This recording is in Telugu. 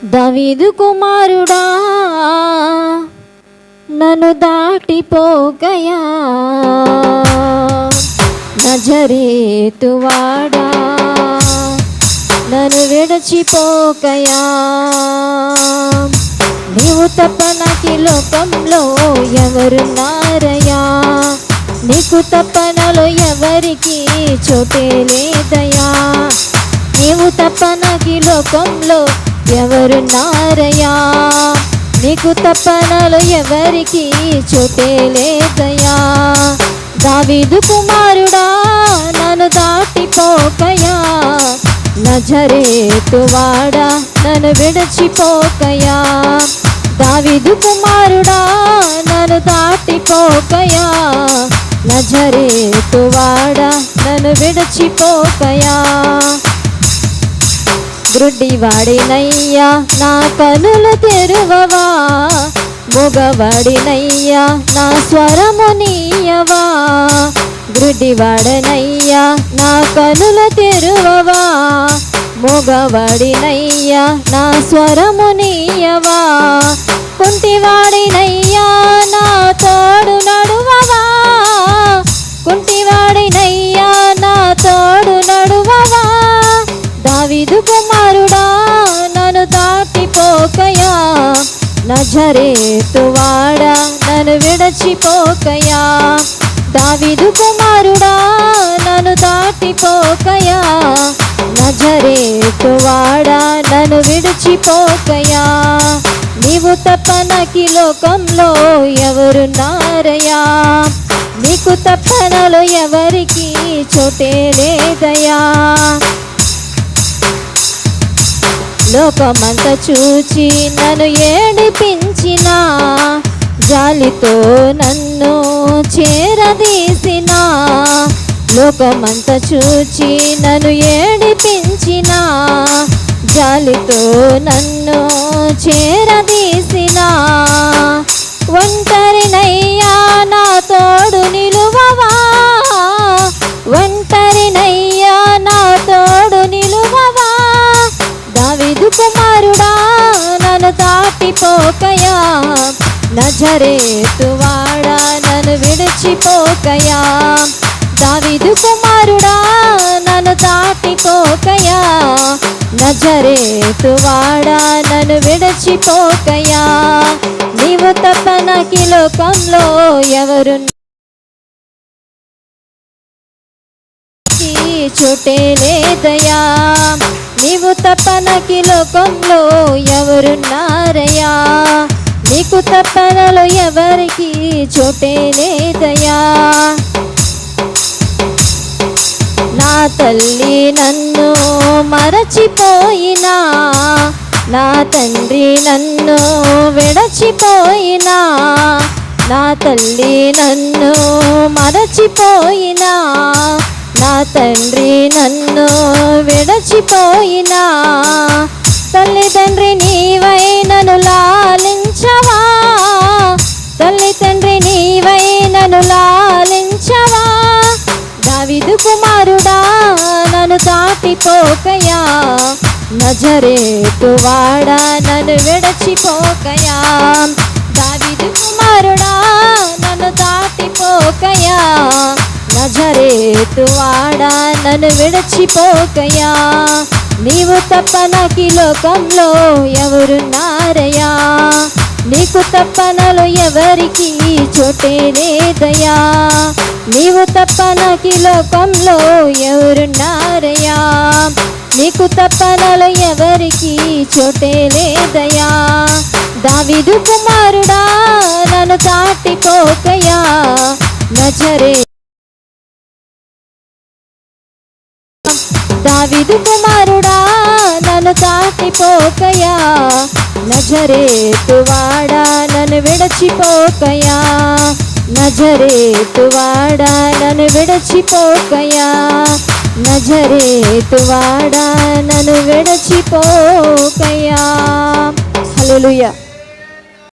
దావీదు కుమారుడా నన్ను దాటిపోకయా, నజరేతువాడా నన్ను విడచిపోకయా. నీవు తప్ప నాకి లోకంలో ఎవరున్నారయ్యా, నీకు తప్ప నాలో ఎవరికి చోటే లేదయ్యా. నీవు తప్ప నాకి లోకంలో ఎవరున్నారయ్యా, నీకు తప్ప నాలో ఎవరికి చోటే లేదయ్యా. దావీదు కుమారుడా నన్ను దాటిపోకయా, నజరేతువాడా నన్ను విడచిపోకయా. దావీదు కుమారుడా నన్ను దాటిపోకయా, నజరేతువాడా నన్ను విడచిపోకయా. గ్రుడ్డివాడినయ్యా నా కనులు తెరువవా, మొగవాడినయ్యా నా స్వరము నీయవా. గ్రుడ్డివాడనయ్యా నా కనులు తెరువవా, మొగవాడినయ్యా నా స్వరము నీయవా. కుంటివాడినయ్యా నా తోడు నడువవా, కుంటివాడినయ్యా నా తోడు నడువవా. దావీదు కుమారుడా నన్ను దాటిపోకయా, నజరేతువాడా నన్ను విడచిపోకయా. దావీదు కుమారుడా నన్ను దాటిపోకయా, నజరేతువాడా నన్ను విడిచిపోకయా. నీవు తప్ప నాకి లోకంలో ఎవరున్నారయ్యా, నీకు తప్ప నాలో ఎవరికి చోటే లేదయ్యా. లోకమంతా చూచి నన్ను ఏడిపించిన, జాలితో నన్ను చేరదీసిన. లోకమంతా చూచి నన్ను ఏడిపించిన, జాలితో నన్ను చేరదీసిన. ఒంటరినయ్యా నా తోడు నిలువవా, ఒంటరినయ్యా నా తోడు నిలువవా. దావీదు కుమారుడా నన్ను దాటిపోకయా, నజరేతువాడా నన్ను విడిచిపోకయా. దావీదు కుమారుడా నన్ను దాటిపోకయా, నజరేతువాడా నన్ను విడిచిపోకయా. నీవు తప్ప నాకి లోకంలో ఎవరు చోటే లేదయ్యా, నీవు తప్ప నాకి లోకంలో ఎవరున్నారయ్యా, నీకు తప్ప నాలో ఎవరికి చోటే లేదయ్యా. నా తల్లి నన్ను మరచిపోయినా, నా తండ్రి నన్ను విడచిపోయినా. నా తల్లి నన్ను మరచిపోయినా, నా తండ్రి నన్ను విడచిపోయినా. తల్లిదండ్రి నీవై నన్ను లాలించవా, తల్లి తండ్రి నీవై నన్ను లాలించవా. దావీదు కుమారుడా నన్ను దాటిపోకయా, నజరేతువాడా నన్ను విడచిపోకయా. దావీదు కుమారుడా నన్ను దాటిపోకయా, నజరేతువాడా నన్ను విడచిపోకయా. నీవు తప్ప నాకి లోకంలో ఎవరున్నారయ్యా, నీకు తప్ప నాలో ఎవరికి చోటే లేదయ్యా. నీవు తప్ప నాకి లోకంలో ఎవరున్నారయ్యా, నీకు తప్ప నాలో ఎవరికి చోటే లేదయ్యా. దావీదు కుమారుడా నన్ను దాటిపోకయా, నజరే దావీదు కుమారుడా నన్ను దాటిపోకయా, నజరేతువాడా నన్ను విడచిపోకయా. నజరేతువాడా నన్ను విడచిపోకయా, నజరేతువాడా నన్ను విడచిపోకయా. హల్లెలూయా.